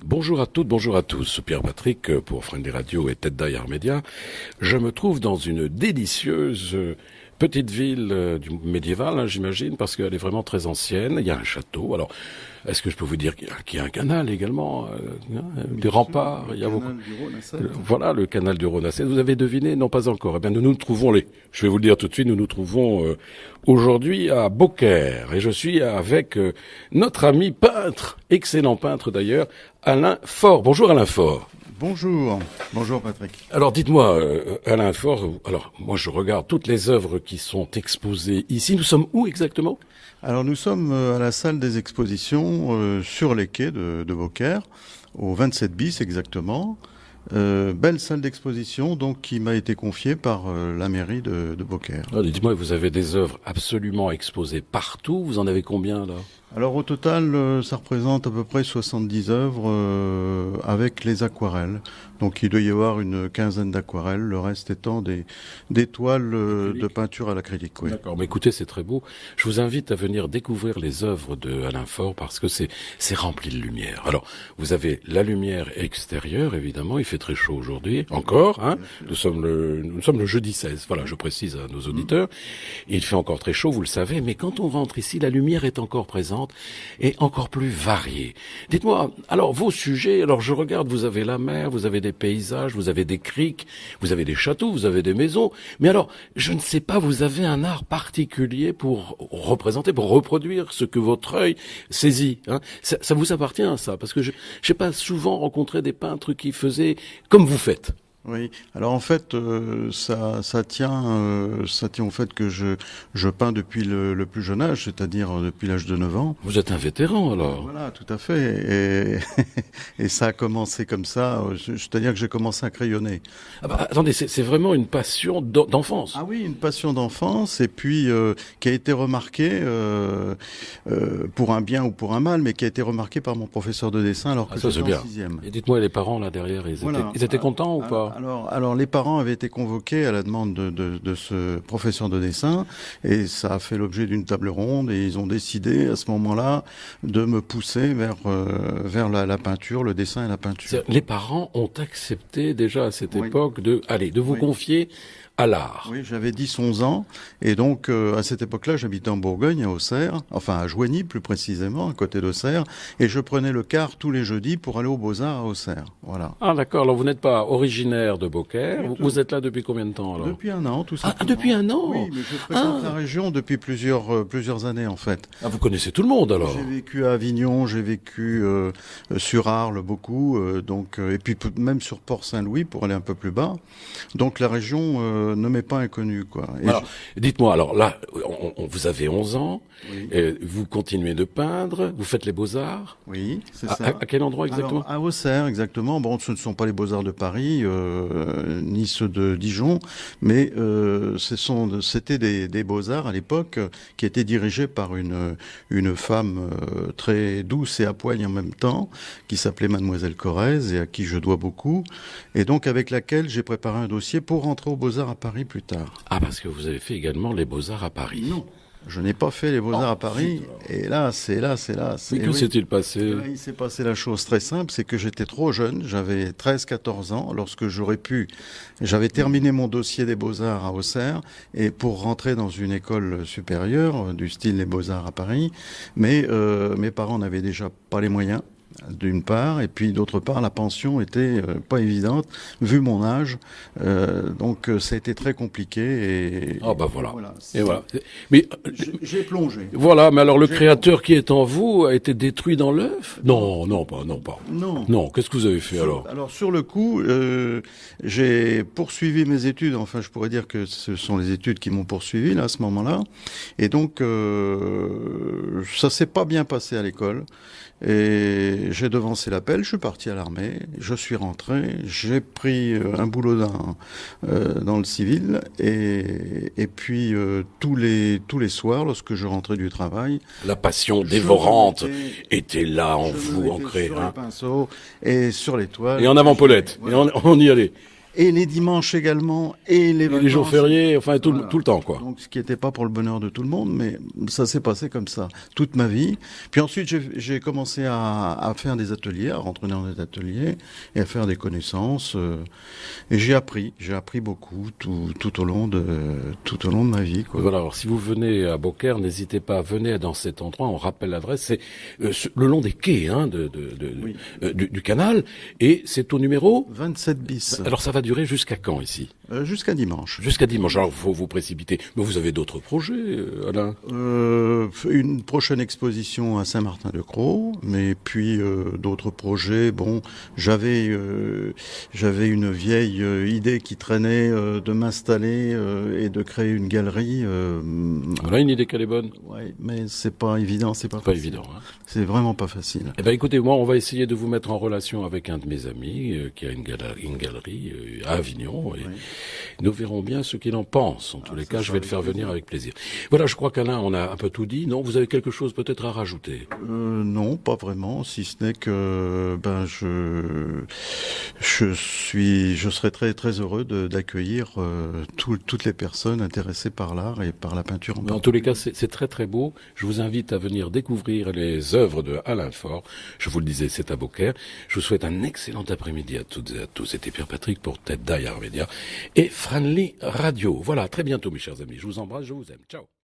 Bonjour à toutes, bonjour à tous. Pierre Patrick pour Friendly Radio et Tête d'Ailleurs Média. Je me trouve dans une délicieuse petite ville du médiéval, j'imagine, parce qu'elle est vraiment très ancienne. Il y a un château. Alors, est-ce que je peux vous dire qu'il y a un canal également, des remparts. Il y a beaucoup. Voilà, le canal du Rhône à Sète. Vous avez deviné? Non, pas encore. Eh bien, nous nous trouvons je vais vous le dire tout de suite, nous nous trouvons aujourd'hui à Beaucaire. Et je suis avec notre ami peintre, excellent peintre d'ailleurs, Alain Faure. Bonjour Alain Faure. Bonjour Patrick. Alors dites-moi, Alain Faure, alors moi je regarde toutes les œuvres qui sont exposées ici. Nous sommes où exactement? Alors nous sommes à la salle des expositions sur les quais de Beaucaire, au 27 bis exactement. Belle salle d'exposition donc qui m'a été confiée par la mairie de Beaucaire. Alors, dites-moi, vous avez des œuvres absolument exposées partout. Vous en avez combien là? Alors au total, ça représente à peu près 70 œuvres avec les aquarelles. Donc il doit y avoir une quinzaine d'aquarelles, le reste étant des toiles de peinture à l'acrylique. Oui. D'accord, mais écoutez, c'est très beau. Je vous invite à venir découvrir les œuvres de Alain Faure parce que c'est rempli de lumière. Alors, vous avez la lumière extérieure, évidemment, il fait très chaud aujourd'hui, encore, hein. Nous sommes le jeudi 16, voilà, je précise à nos auditeurs. Il fait encore très chaud, vous le savez, mais quand on rentre ici, la lumière est encore présente et encore plus variée. Dites-moi, alors vos sujets, alors je regarde, vous avez la mer, vous avez des paysages, vous avez des criques, vous avez des châteaux, vous avez des maisons, mais alors, je ne sais pas, vous avez un art particulier pour représenter, pour reproduire ce que votre œil saisit, hein. Ça vous appartient, ça, parce que je n'ai pas souvent rencontré des peintres qui faisaient comme vous faites. Oui. Alors en fait, ça tient au fait que je peins depuis le plus jeune âge, c'est-à-dire depuis l'âge de 9 ans. Vous êtes un vétéran alors. Voilà, tout à fait. Et ça a commencé comme ça, c'est-à-dire que j'ai commencé à crayonner. Ah bah, attendez, c'est vraiment une passion d'enfance. Ah oui, une passion d'enfance et puis qui a été remarquée pour un bien ou pour un mal, mais qui a été remarquée par mon professeur de dessin alors que j'étais en sixième. Et dites-moi, les parents là derrière, ils étaient contents ou pas? Alors les parents avaient été convoqués à la demande de ce professeur de dessin et ça a fait l'objet d'une table ronde et ils ont décidé à ce moment-là de me pousser vers la peinture, le dessin et la peinture. Les parents ont accepté déjà à cette époque de vous confier à l'art. Oui, j'avais 10-11 ans et donc à cette époque-là, j'habitais en Bourgogne, à Auxerre, enfin à Joigny plus précisément, à côté d'Auxerre, et je prenais le car tous les jeudis pour aller aux Beaux-Arts à Auxerre. Voilà. Ah d'accord, alors vous n'êtes pas originaire de Beaucaire, vous êtes là depuis combien de temps alors? Depuis un an, tout simplement. Ah, depuis un an? Oui, mais je fréquente la région depuis plusieurs années en fait. Ah, vous connaissez tout le monde alors? J'ai vécu à Avignon, j'ai vécu sur Arles beaucoup, et puis même sur Port-Saint-Louis pour aller un peu plus bas. Donc la région ne m'est pas inconnue, quoi. Alors, dites-moi, alors là, vous avez 11 ans, oui. Vous continuez de peindre, vous faites les Beaux-Arts? Oui, c'est ça. À quel endroit exactement? Alors, à Auxerre, exactement. Bon, ce ne sont pas les Beaux-Arts de Paris, ni ceux de Dijon, mais c'était des Beaux-Arts à l'époque qui étaient dirigés par une femme très douce et à poigne en même temps, qui s'appelait Mademoiselle Corrèze et à qui je dois beaucoup, et donc avec laquelle j'ai préparé un dossier pour rentrer aux Beaux-Arts à Paris plus tard. Ah, parce que vous avez fait également les Beaux-Arts à Paris. Non. Je n'ai pas fait les Beaux-Arts à Paris, et là, c'est là. Mais que s'est-il passé? Là, il s'est passé la chose très simple, c'est que j'étais trop jeune, j'avais 13-14 ans, lorsque j'avais terminé mon dossier des Beaux-Arts à Auxerre, et pour rentrer dans une école supérieure, du style les Beaux-Arts à Paris, mais mes parents n'avaient déjà pas les moyens. D'une part, et puis d'autre part, la pension était pas évidente vu mon âge, donc ça a été très compliqué. Et ah bah voilà. Et voilà. Mais j'ai plongé. Voilà, mais alors le créateur qui est en vous a été détruit dans l'œuf? Non. Non. Qu'est-ce que vous avez fait alors? Alors sur le coup, j'ai poursuivi mes études. Enfin, je pourrais dire que ce sont les études qui m'ont poursuivi là à ce moment-là, et donc ça s'est pas bien passé à l'école. Et j'ai devancé l'appel, je suis parti à l'armée, je suis rentré, j'ai pris un boulot dans le civil et puis tous les soirs, lorsque je rentrais du travail, la passion dévorante était là en vous, ancrée. Sur les pinceaux et sur les toiles. Et en avant Paulette, voilà. Et on y allait. et les dimanches également, et les vacances. Les jours fériés, enfin tout, Voilà. tout le temps, quoi. Donc, ce qui n'était pas pour le bonheur de tout le monde, mais ça s'est passé comme ça toute ma vie. Puis ensuite, j'ai commencé à faire des ateliers, à rentrer dans des ateliers et à faire des connaissances. Et j'ai appris beaucoup tout au long de ma vie, quoi. Voilà, alors si vous venez à Beaucaire, n'hésitez pas à venir dans cet endroit, on rappelle l'adresse, c'est le long des quais Oui. du canal, et c'est au numéro... 27 bis. Alors ça va durer jusqu'à quand ici? Jusqu'à dimanche. Jusqu'à dimanche, alors faut vous précipiter. Mais vous avez d'autres projets, Alain? Une prochaine exposition à Saint-Martin-de-Crau, mais puis d'autres projets. Bon, j'avais une vieille idée qui traînait de m'installer et de créer une galerie. Voilà une idée qu'elle est bonne. Ouais, mais c'est pas évident, c'est pas Pas facile. évident, hein. C'est vraiment pas facile. Eh ben écoutez, moi on va essayer de vous mettre en relation avec un de mes amis qui a une galerie à Avignon et nous verrons bien ce qu'il en pense. En tous les cas, je vais le faire venir avec plaisir. Voilà, je crois qu'Alain, on a un peu tout dit. Non, vous avez quelque chose peut-être à rajouter? Non, pas vraiment, si ce n'est que je serais très très heureux d'accueillir toutes les personnes intéressées par l'art et par la peinture en En tous les cas, c'est très très beau. Je vous invite à venir découvrir les œuvres de Alain Faure. Je vous le disais, c'est à Beaucaire. Je vous souhaite un excellent après-midi à toutes et à tous. C'était Pierre Patrick pour Tête d'Aille Armédia et Franly Radio. Voilà, à très bientôt mes chers amis. Je vous embrasse, je vous aime. Ciao.